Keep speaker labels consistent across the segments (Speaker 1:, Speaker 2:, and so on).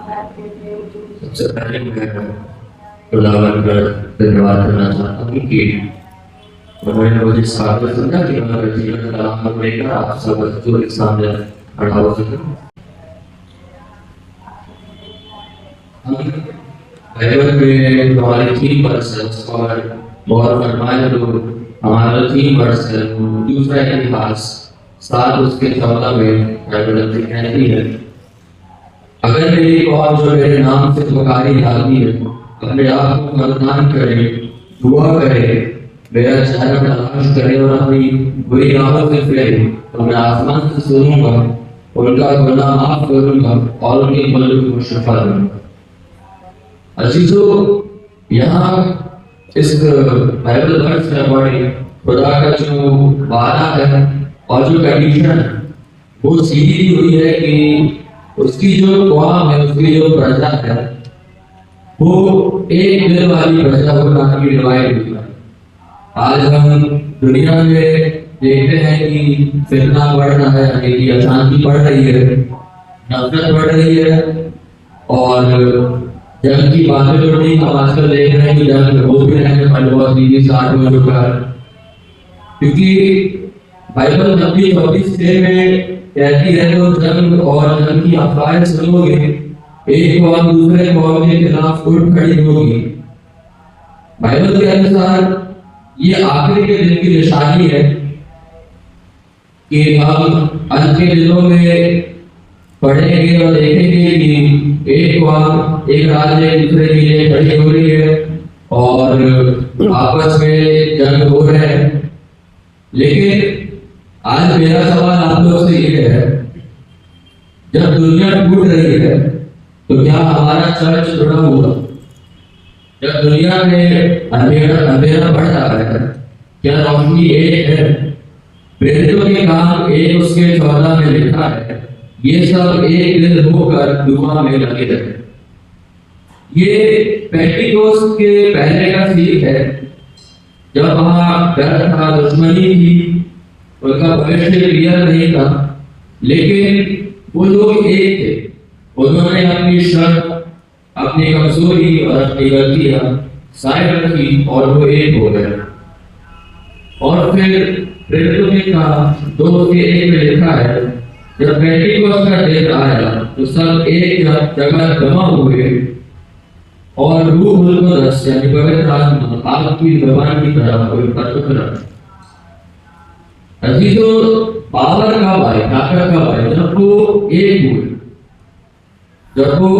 Speaker 1: सबसे पहले मैं खुदावन का धन्यवाद करना चाहता हूँ कि उन्होंने मुझे इस काबिल समझा कि मैं मेरे जीवन का राह लेकर आप सब बच्चों के सामने खड़ा हो सकूं। हम बाइबल में हमारे 3 वर्ष है और बहुत फरमाया जो हमारा 3 वर्ष है वो दूसरा इतिहास 7 उसके 14 में बाइबल कहती है, अगर मेरी कौम जो मेरे नाम से पुकारी जाती है अपने आप को मतदान करे, दुआ करे, मेरा चेहरा तलाश करे और अपनी बुरी राहों से फिरे, तो मैं आसमान से सुनूंगा, उनका गुनाह माफ करूंगा और उनके मुल्क को शिफा दूंगा। अजीजों, यहाँ इस बाइबल वर्स में पढ़े खुदा का जो वादा है और जो कंडीशन वो सीधी हुई है कि उसकी जो कौम है, उसकी जो प्रजा है वो एक दिल वाली प्रजा हो, ना कि डिवाइड हुई है। आज हम दुनिया में देखते हैं कि फितना बढ़ रहा है, कि अशांति बढ़ रही है, नफरत बढ़ रही है और जंग की बातें तो नहीं, हम आजकल देख रहे हैं कि जंग हो भी रहे हैं, बहुत सीधी साथ हो चुका है। क्योंकि बाइबल नबी 24 में कहती है तो जंग और जंग की अफवाहें सुनोगे, एक कौम दूसरे कौम के खिलाफ उठ खड़ी होगी। बाइबल के अनुसार ये आखिरी के दिन की निशानी है कि हम अंत के दिनों में पढ़ेंगे और देखेंगे कि एक कौम एक राज्य दूसरे के लिए खड़ी हो रही है और आपस में जंग हो रहे हैं। लेकिन आज मेरा सवाल आप लोगों से ये है, जब दुनिया टूट रही है तो क्या हमारा चर्च जुड़ा हुआ? जब दुनिया में अंधेरा बढ़ रहा है, क्या रोशनी एक है? प्रेरितों के काम 1 उसके 14 में लिखा है, ये सब एक दिल होकर दुआ में लगे रहे। ये पेंटिकोस्ट के पहले का सीख है, जब वहां डर था, दुश्मनी थी, उनका भविष्य क्लियर नहीं था, लेकिन वो लोग एक थे। उन्होंने अपनी शर्त, अपनी कमजोरी और अपनी गलतियां साइड रखी और वो एक हो गए। और फिर प्रेरितों ने कहा 2 के 1 में लिखा है, जब पेंटिकोस्ट का दिन आया तो सब एक जगह जमा हुए और रूह उनको यानी पवित्र आत्मा आग की जबान की तरह उतरा। अजीजों, पावर कब आए, ताकत कब आए? जब वो एक हुए, जब वो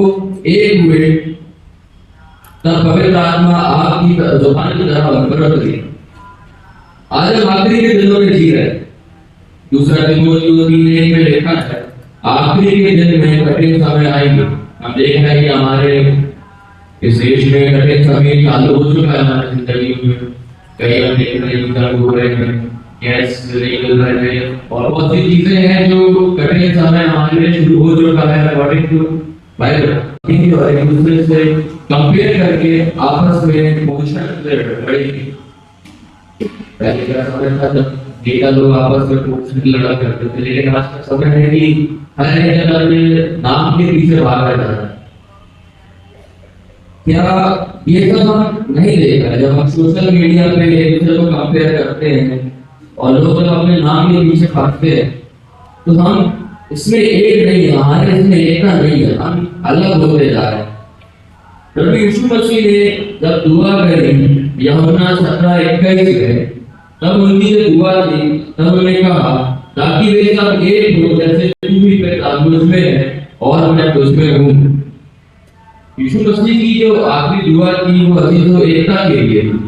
Speaker 1: एक हुए तब पवित्र आत्मा आग की जबान की तरह उतरी। आज हम आखिरी के दिनों में जी रहे हैं। दूसरा तीमुथियुस 3:1 में लिखा है, आखिरी के दिन में कठिन समय आएंगे। हम देख रहे हैं कि हमारे इस देश में कठिन समय चालू हो चुका है, हमारी जिंदगी में कई हम देख रहे हैं युद्ध हो रहे हैं, गैस नहीं मिल रहे हैं और बहुत सी चीजें हैं जो कठिन समय हमारे लिए शुरू हो चुका है। अकॉर्डिंग टू बाइबल और एक दूसरे से कंपेयर करके आपस में पोषण बढ़ेगी। पहले का समय था जब डेटा लोग आपस में पोषण लड़ा करते थे, लेकिन आज का समय है कि हर एक जगह में नाम के पीछे भागा जा रहा है। क्या ये सब हम नहीं देख रहे? जब हम सोशल मीडिया पे एक दूसरे को कंपेयर करते हैं और लोग जब अपने नाम के पीछे भागते हैं तो हम इसमें एक नहीं है, हमारे इसमें एकता नहीं है, हम अलग होते जा रहे हैं। प्रभु यीशु मसीह ने जब दुआ करी यूहन्ना 17:21 में, तब उनकी जो दुआ थी, तब उन्होंने कहा ताकि वे सब एक हो जैसे तू भी पिता मुझ में है और मैं तुझ में हूँ। यीशु मसीह की जो आखिरी दुआ थी वो अजीजों एकता के लिए थी।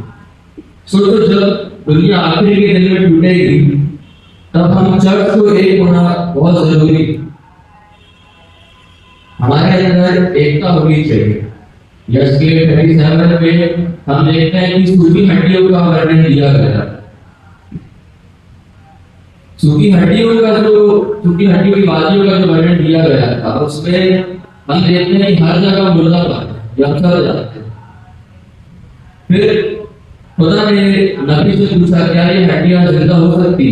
Speaker 1: सोचो, जब दुनिया आखिरी के दिन में टूटेगी तब हम चर्च को एक होना बहुत जरूरी। हमारे अंदर एकता होनी चाहिए। यशकेल 37 में हम देखते हैं कि सूखी हड्डियों का वर्णन दिया गया। सूखी हड्डियों की बाजियों का जो वर्णन दिया गया था, उसमें हम देखते हैं कि हर जगह मुर्दाबाद या चल जाते हैं। फिर खुदा ने नबी से पूछा, क्या ये हड्डियां जिंदा हो सकती?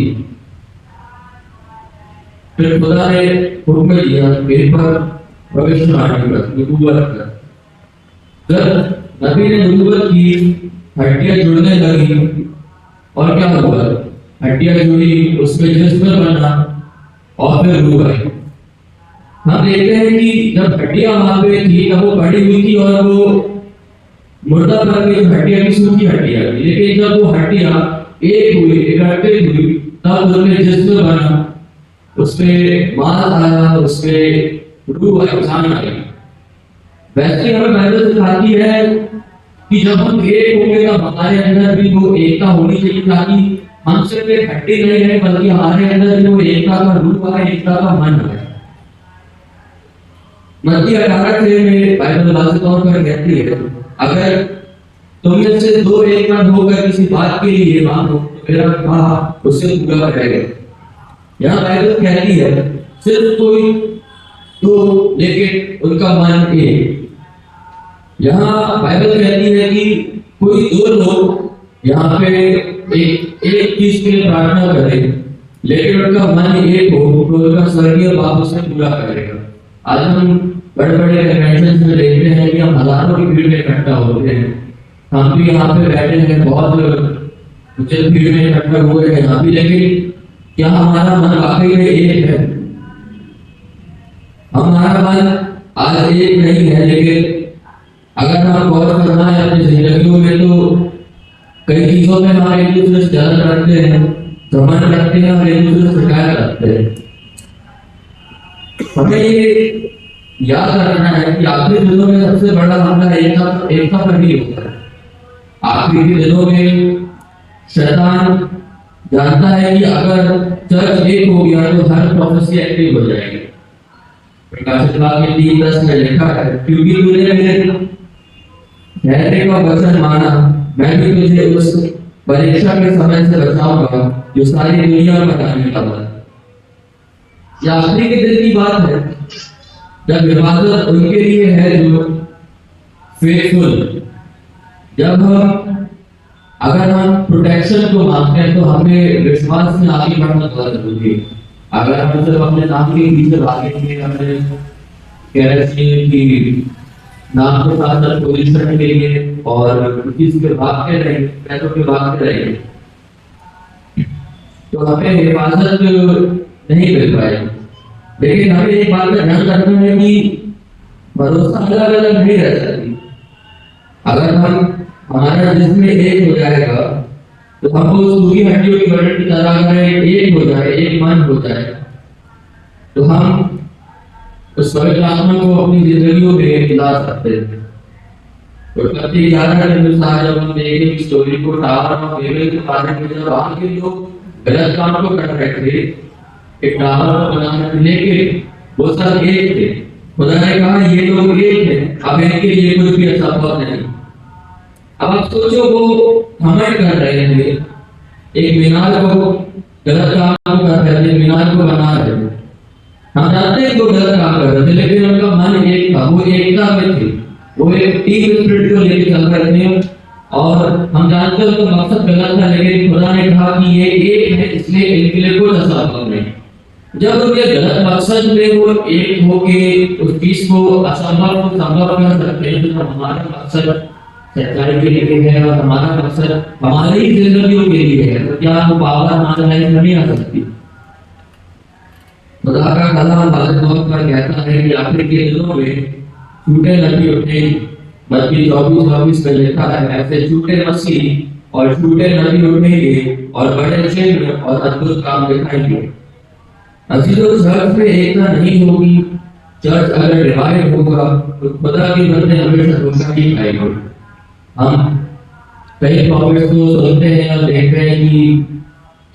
Speaker 1: फिर खुदा ने हुक्म दिया, इन पर भविष्यवाणी कर, नबूवत कर। जब नबी ने नबूवत की, हड्डियां जुड़ने लगी और क्या हुआ? हड्डियां जुड़ी, उसमें जिस्म बना और फिर रूह आई। हम देखते हैं कि जब हड्डियां वहां पे थी तब वो पड़ी हुई थी और वो मुर्दा बन गई, हड्डियां भी सूखी हड्डियां थी। लेकिन जब वो हड्डियां एक हुई, इकट्ठे हुई, तब उसमें जिस्म बना, उसमें मांस आया, उसमें रूह आई, जान आई। वैसे हमें बाइबल सिखाती है कि जब हम एक होंगे तब हमारे अंदर भी वो एकता होनी चाहिए, ताकि हम सिर्फ एक हड्डी नहीं है बल्कि हमारे अंदर भी वो एकता का रूप आए, एकता का मन आए। मत्ती 18 में बाइबल वाज़ेह तौर पर कहती है, अगर तुम में से दो एक मन होकर किसी बात के लिए मांगो तो मेरा कहा उससे पूरा करेगा। यहाँ बाइबल कहती है सिर्फ कोई दो लेकिन उनका मन एक। यहाँ बाइबल कहती है कि कोई दो लोग यहाँ पे एक चीज के लिए प्रार्थना करें लेकिन उनका मन एक हो तो उनका स्वर्गीय बाप उसे पूरा करेगा। आज हम बड़े बड़े कन्वेंशन में देखते हैं कि हम हजारों की भीड़ में इकट्ठा होते हैं। हम भी यहाँ पे बैठे हैं, बहुत उचित भीड़ में इकट्ठा हुए हैं यहाँ भी, लेकिन क्या हमारा मन वाकई में एक है? हमारा मन आज एक नहीं है, लेकिन अगर हम गौर करना है अपनी जिंदगियों में तो कई चीजों में हम एक दूसरे से ज्यादा करते हैं, घमंड करते हैं और एक दूसरे से शिकायत करते हैं। हमें ये याद रखना है कि आखिरी दिनों में सबसे बड़ा हमला एकता पर ही होता है। आखिरी दिनों में शैतान जानता है कि अगर चर्च एक हो गया तो हर प्रोफेसी एक्टिव हो जाएगी। प्रकाशित वाक्य 3:10 में लिखा है, क्योंकि तूने मेरे ठहरने का वचन माना, मैं भी तुझे उस परीक्षा के समय से बचाऊंगा जो सारी दुनिया में आने का है। यह आखिरी के दिन की बात है जब हिफाजत उनके लिए है जो फेथफुल। जब अगर हम प्रोटेक्शन को मांगते हैं तो हमें विश्वास में आगे बढ़ना बहुत जरूरी है। अगर हम सिर्फ अपने नाम के पीछे भागेंगे, हमें कैरेक्टर की नाम के साथ साथ पोजीशन के लिए और चीज के भागते रहेंगे, पैसों के भागते रहेंगे, तो हमें हिफाजत नहीं मिल पाएगी। लेकिन हमें एक बात का ध्यान रखना है कि भरोसा अलग अलग नहीं रह सकती। अगर हमारा जिस्म एक हो जाएगा तो हमको सूखी हड्डियों की बड़न की तरह अगर एक हो जाए, एक मन हो जाए, तो हम उस पवित्र आत्मा को अपनी जिंदगियों में ला सकते हैं। उत्पत्ति 11 के अनुसार जब हम देखेंगे स्टोरी को, टावर और बेबेल के बारे में, जब वहां के लोग गलत काम को कर रहे थे, एक टावर को बनाने के लेके वो सब एक थे। खुदा ने कहा ये लोग एक हैं, अब इनके लिए कुछ भी असंभव नहीं। अब आप सोचो, वो घमंड कर रहे थे, एक मीनार को गलत काम कर रहे थे, मीनार को बना रहे थे। हम जानते हैं वो गलत काम कर रहे थे, लेकिन उनका मन एक था, वो एकता में थे, वो एक टीम स्पिरिट को लेकर चल रहे थे। और हम जानते हैं उनका मकसद गलत था, लेकिन खुदा ने कहा कि ये एक है, इसलिए इनके लिए कोई असंभव नहीं। जब उनके गलत मकसद में वो एक होके उस चीज को असंभव को संभव कर सकते हैं, तो हमारा मकसद सच्चाई के लिए है और हमारा मकसद हमारी जिंदगियों के लिए है, तो क्या वो पावर हमारे लाइफ में नहीं आ सकती? खुदा का कलाम वाज़ेह तौर पर कहता है कि आखिर के दिनों में झूठे नबी उठेंगे। मत्ती 24:24 में लिखा है, ऐसे झूठे मसीह और झूठे नबी उठेंगे और बड़े चिन्ह और अद्भुत काम दिखाएंगे। अजीजों, चर्च में एकता नहीं होगी, चर्च अगर डिवाइड होगा तो खुदा के बंदे हमेशा धोखा ही खाएंगे। हम कई प्रॉफिट्स को सुनते हैं और देखते हैं कि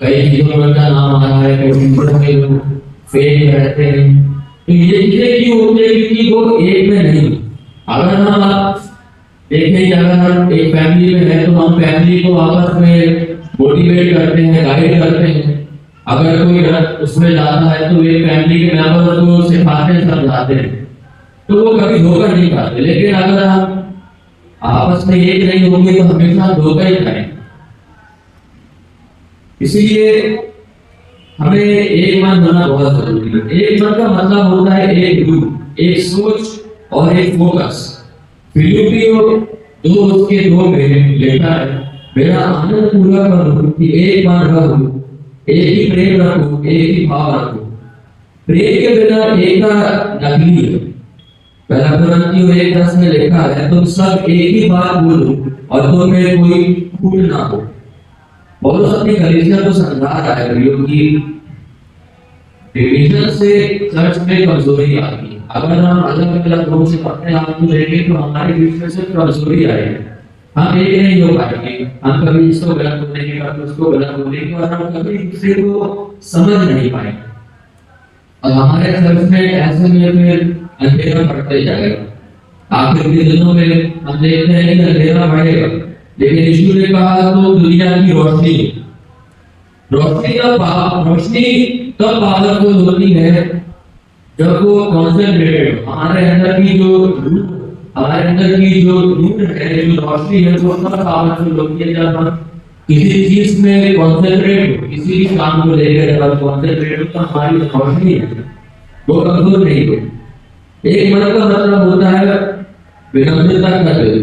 Speaker 1: कई चीजों में उनका नाम आ रहा है, कई चीजों में लोग फेक रहते हैं। तो ये चीजें क्यों होती है? क्योंकि वो एक में नहीं। अगर हम आप देखें, अगर हम एक फैमिली में है तो हम फैमिली को आपस में मोटिवेट करते हैं, गाइड करते हैं। अगर कोई उसमें जाता है तो एक फैमिली के मेंबर को सिखाते हैं, समझाते हैं, तो वो कभी धोखा नहीं खाते। लेकिन अगर हम आपस में एक नहीं होंगे तो हमेशा धोखा ही खाएंगे। इसीलिए हमें एक मन होना बहुत जरूरी है। एक मन का मतलब होता है एक रूह, एक सोच और एक फोकस। फिलिपियो 2 उसके 2 में लिखा है, मेरा आनंद पूरा करो कि एक मन रहो, एक ही प्रेम रखो, एक ही भाव रखो। प्रेम के बिना एकता नकली है। पहला कुरिन्थियों 1:10 में लिखा है, तुम सब एक ही बात बोलो और तुम में कोई फूट ना हो। पौलुस अपनी कलीसिया को समझा रहा है कि डिवीजन से चर्च में कमजोरी आती है। अगर हम अलग अलग रूप से अपने आप को देखें तो हमारे बीच में से कमजोरी आएगी, हम एक नहीं हो पाएंगे। हम कभी इसको गलत बोलेंगे, कभी उसको गलत बोलेंगे और हम कभी दूसरे को समझ नहीं पाएंगे और हमारे चर्च में ऐसे में फिर अंधेरा बढ़ते जाएगा। आखिर के दिनों में हम देखते हैं कि अंधेरा बढ़ेगा, लेकिन यीशु ने कहा तो दुनिया की रोशनी रोशनी तब पावरफुल होती है जब वो कॉन्सेंट्रेटेड हमारे अंदर की जो नूर है, जो रोशनी है, वो तब पावरफुल होती है जब हम किसी चीज में कॉन्सेंट्रेट हो, किसी भी काम को लेकर जब कॉन्सेंट्रेट हो तो हमारी रोशनी है वो कमजोर नहीं हो। एक मन का मतलब होता है विनम्रता का दिल।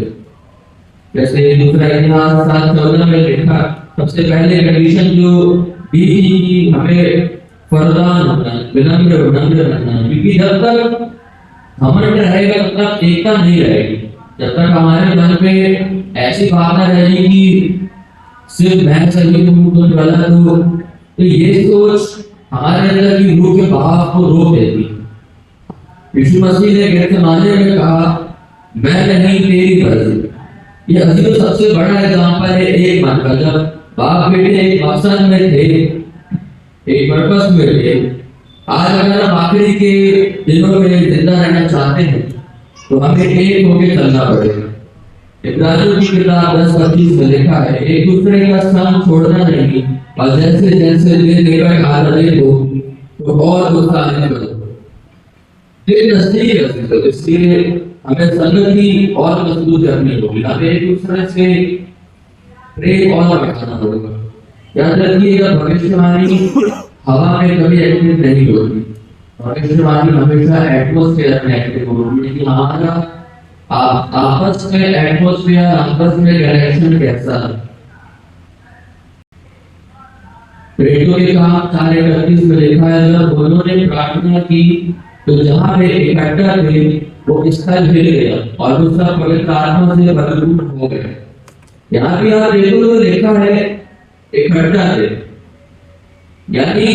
Speaker 1: जैसे दूसरा इतिहास 7:14 में लिखा, सबसे पहले कंडीशन जो दी थी कि हमें फरदान होना, विनम्र रहना, क्योंकि जब तक घमंड रहेगा तब तक एकता नहीं रहेगी। जब तक हमारे मन में ऐसी भावना रहेगी कि सिर्फ मैं सही हूँ तो गलत हूँ, तो ये सोच हमारे अंदर की रूह के बहाव को रोक देती है। यीशु मसीह ने गेतसेमानी में कहा, मैं नहीं तेरी मर्जी। ये अभी तो सबसे बड़ा एग्जाम्पल है एक मन का। जब बाप बेटे एक मकसद में थे, एक पर्पस में थे, आज अगर हम आखिरी के दिनों में जिंदा रहना चाहते हैं तो हमें एक होकर चलना पड़ेगा। इब्रानियों की किताब 10:25 में लिखा है, एक दूसरे का संग छोड़ना नहीं और जैसे जैसे दिन निकट आ रहे हो तो और उत्साहित करो। दिल नजदीक है, तो इसलिए हमें संगति और मजबूत करनी होगी, हमें एक दूसरे से प्रेम और बढ़ाना होगा। याद रखिएगा, भविष्यवाणी हवा में कभी एक्टिव नहीं होती, भविष्यवाणी हमेशा एटमॉस्फेयर में एक्टिव होगी। लेकिन हमारा आपस में एटमॉस्फेयर, आपस में डायरेक्शन कैसा है। प्रेरितों के काम 4:31 में लिखा है, जब उन्होंने प्रार्थना की तो जहां वे इकट्ठा थे वो स्थल हिल गया और उसका पवित्र आत्मा से भरपूर हो गया। यहाँ भी आप देखो तो लिखा है इकट्ठा थे, यानी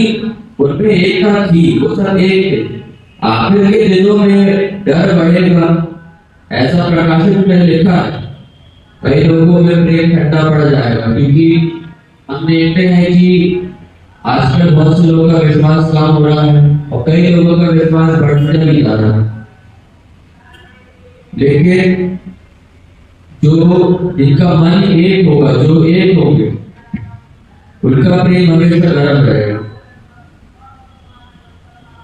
Speaker 1: उनमें एकता थी, वो सब एक थे। आखिर के दिनों में डर बढ़ेगा, ऐसा प्रकाशित में लिखा है। कई लोगों में प्रेम ठंडा पड़ जाएगा, क्योंकि हम देखते हैं कि आजकल बहुत से लोगों का विश्वास कम हो रहा है और कई लोगों का विश्वास बढ़ता ही जा रहा है। लेकिन जो जिनका मन एक होगा, जो एक होंगे, उनका प्रेम हमेशा गर्म रहेगा।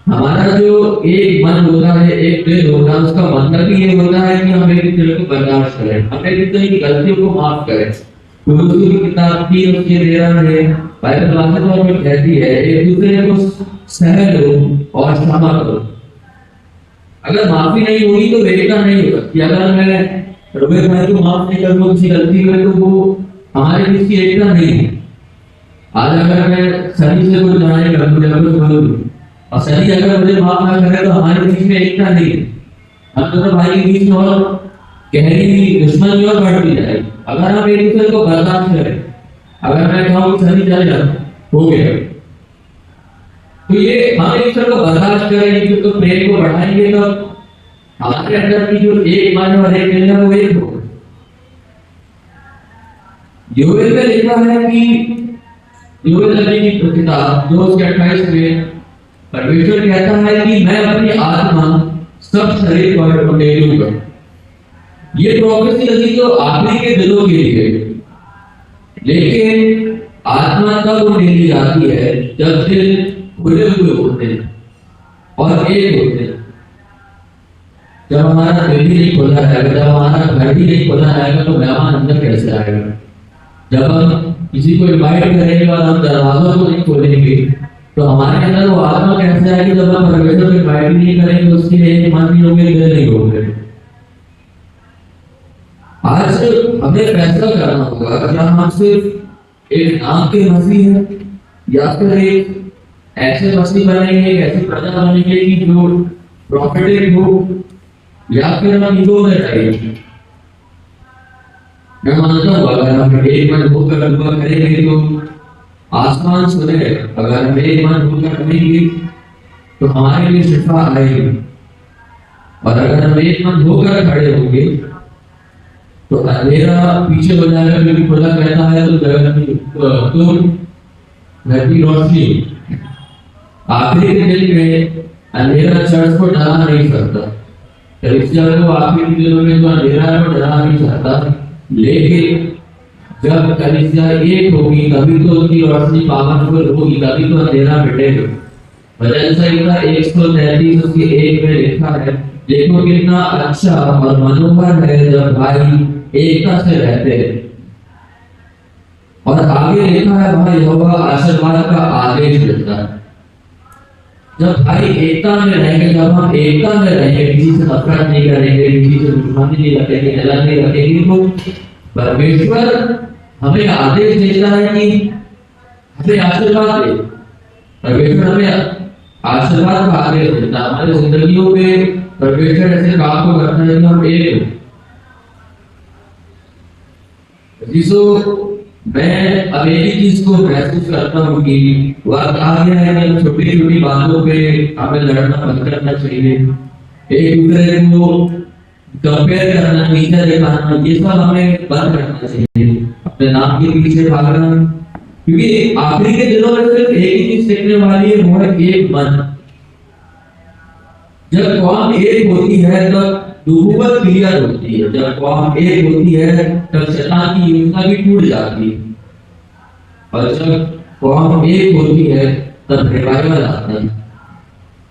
Speaker 1: हमारा जो एक मन होता है, एक दिल होता है, उसका मतलब ये होता है कि हम एक दूसरे को बर्दाश्त करें, हम एक दूसरे की गलतियों को माफ करें। कुलूसी की किताब 3:13 में बाइबल वास्तव में कहती है, एक दूसरे को सह लो और क्षमा करो। अगर माफी नहीं होगी तो एकता नहीं हो सकती। अगर मैं रोहित भाई को माफ नहीं करूंगा किसी गलती में तो वो हमारे बीच की एकता नहीं है। आज अगर मैं सनी से कुछ लड़ाई करूँ और सनी अगर मुझे माफ ना करे तो हमारे बीच में एकता नहीं है। हम दोनों भाई के बीच में और गहरी दुश्मनी और बढ़ती जाएगी। अगर हम एक दूसरे को बर्दाश्त करें, अगर मैं कहूँ सनी चले जा हो गया, तो ये हम एक दूसरे को बर्दाश्त करेंगे तो प्रेम को बढ़ाएंगे, तो हमारे अंदर की जो एक मन और एक दिल है वो एक होगा। योएल में लिखा है कि योएल नबी की किताब 2:28 में परमेश्वर कहता है कि मैं अपनी आत्मा सब शरीर पर उंडेलूंगा। ये प्रोफेसी अभी तो आखिरी के दिनों के लिए, लेकिन आत्मा तब उंडेली जाती है जब दिल खुले हुए होते हैं और एक होते हैं। जब हमारा दिल ही नहीं खुला रहेगा, जब हमारा घर ही नहीं खुला रहेगा तो मेहमान अंदर कैसे आएगा। जब हम किसी को इनवाइट करेंगे और हम दरवाजों को नहीं खोलेंगे तो हमारे अंदर वो आत्मा कैसे आएगी जब हम परमेश्वर को इनवाइट नहीं करेंगे, उसके लिए एक मन नहीं होंगे, दिल नहीं होंगे। आज हमें फैसला करना होगा क्या हम सिर्फ एक नाम के मसीह हैं या फिर एक ऐसे मसीह बनेंगे, एक ऐसी प्रजा बनेंगे कि जो प्रॉफिटेड हो, या फिर हम ईगो में रहेंगे। मैं मानता हूँ अगर हम एक मन होकर दुआ करेंगे तो आसमान सुने, अगर हम एक मन होकर करेंगे तो हमारे लिए शिफा आएगी, और अगर हम एक मन होकर खड़े होंगे तो अंधेरा पीछे हो जाएगा, क्योंकि खुदा कहता है तो घर की रोशनी। आखिरी के दिन में अंधेरा चर्च को डरा नहीं सकता, कलीसिया को आखिरी दिनों में जो अंधेरा को डरा नहीं सकता, लेकिन जब कलीसिया एक होगी तभी तो उसकी रोशनी पावरफुल होगी, तभी तो अंधेरा मिटेगा। भजन संहिता 133 उसके 1 में लिखा है, देखो कितना अच्छा और मनोहर है जब भाई एकता से रहते हैं। और आगे लिखा है, भाई यहोवा आशीर्वाद का आदेश देता है। जब भाई एकता में रहेंगे, जब हम एकता में रहेंगे, किसी से नफरत नहीं करेंगे, किसी से दुश्मनी नहीं रखेंगे, जलन नहीं रखेंगे, तो परमेश्वर हमें आदेश देता है कि हमें आशीर्वाद दे। परमेश्वर हमें आशीर्वाद का आदेश देता है। हमारी जिंदगियों में परमेश्वर ऐसे काम को करता है कि हम एक जिसो मैं अब एक ही चीज को महसूस करता हूँ कि वक्त आ गया है कि छोटी छोटी बातों पे हमें लड़ना बंद करना चाहिए, एक दूसरे को कंपेयर करना, नीचे दिखाना, ये सब हमें बंद करना चाहिए, अपने नाम के पीछे भागना। क्योंकि आखिरी के दिनों में सिर्फ एक ही चीज सीखने वाली है, वो है एक मन। जब कौम एक होती है तब नबूवत क्लियर होती है, जब कौम एक होती है तब शैतान की योजना भी टूट जाती है, और जब कौम एक होती है तब रिवाइवल आता है।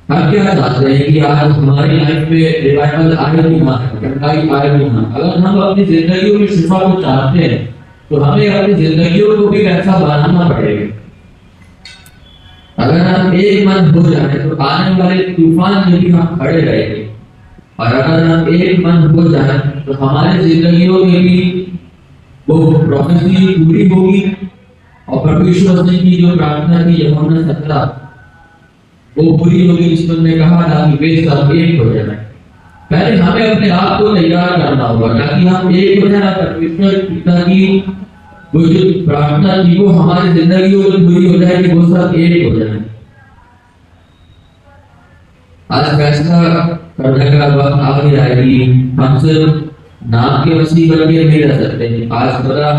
Speaker 1: हम क्या चाहते हैं कि आज हमारी लाइफ में रिवाइवल आए भी ना, चंगाई आए भी ना। अगर हम अपनी जिंदगियों में शिफा को चाहते हैं तो हमें अपनी जिंदगियों को भी ऐसा बनाना पड़ेगा। अगर हम एक मन हो जाए तो आने वाले तूफान में भी हम खड़े रहेंगे, और अगर हम एक मन हो जाए तो हमारे जिंदगियों में भी वो प्रोफेसी पूरी होगी, और परमेश्वर से की जो प्रार्थना की यूहन्ना 17 वो पूरी होगी, जिसमें कहा था कि वे सब एक हो जाए। पहले हमें अपने आप को तैयार करना होगा ताकि हम एक हो जाए, परमेश्वर पिता की वो जो प्रार्थना थी वो हमारी जिंदगियों में पूरी हो जाए कि वो सब एक हो जाए। आज फैसला करने का वक्त आ गया है कि हम सिर्फ नाम के मसीह बन के नहीं रह सकते। आज खुदा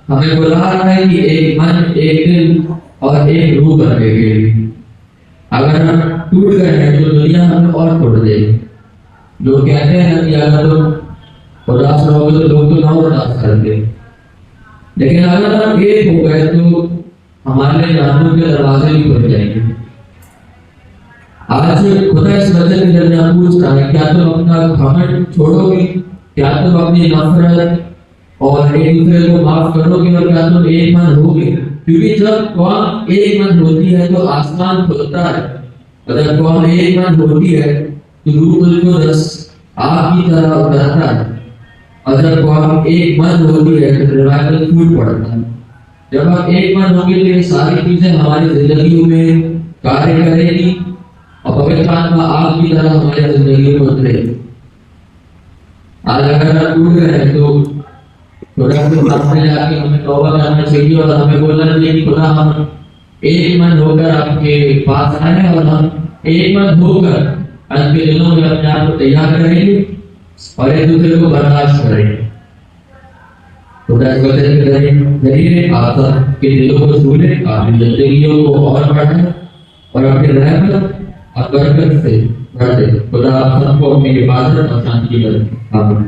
Speaker 1: हमें बुला रहा है कि एक मन, एक दिल और एक रूह बनने के लिए। अगर हम टूट गए हैं तो दुनिया हमें और तोड़ देगी। जो कहते हैं कि अगर तुम उदास रहोगे तो लोग तो ना उदास करते, लेकिन अगर हम एक हो गए तो हमारे जानों के दरवाजे भी खुल जाएंगे। आज खुदा इस वजह के दरमियान पूछ रहा है, क्या तुम अपना घमंड छोड़ोगे, क्या तुम अपनी नफरत और एक दूसरे को माफ करोगे, और क्या तुम एक मन होगे? क्योंकि जब कौम एक मन होती है तो आसमान खुलता है, और जब कौम एक मन होती है तो रूह कुदस आग की तरह उतरता है, और जब कौम एक मन होती है तो रिवाइवल फूट पड़ता है। जब हम एक मन होंगे तो ये सारी चीजें हमारी जिंदगी में कार्य करेगी, और पवित्र आत्मा आग की तरह हमारी जिंदगी में उतरेगी। आज अगर हम टूट गए हैं तो खुदा के सामने जाके हमें तौबा करना चाहिए, और हमें बोलना चाहिए कि खुदा हम एक मन होकर आपके पास आए, और हम एक मन होकर अंत के दिनों में अपने आप को तैयार करेंगे और एक दूसरे को बर्दाश्त करेंगे। खुदा इस वचन के जरिए आप सबके दिलों को छू ले, आपकी जिंदगियों को और बढ़ाए और अपने रहमत और बरकत से भर दे। खुदा आप सबको अपनी इबादत और शांति करे। आमीन।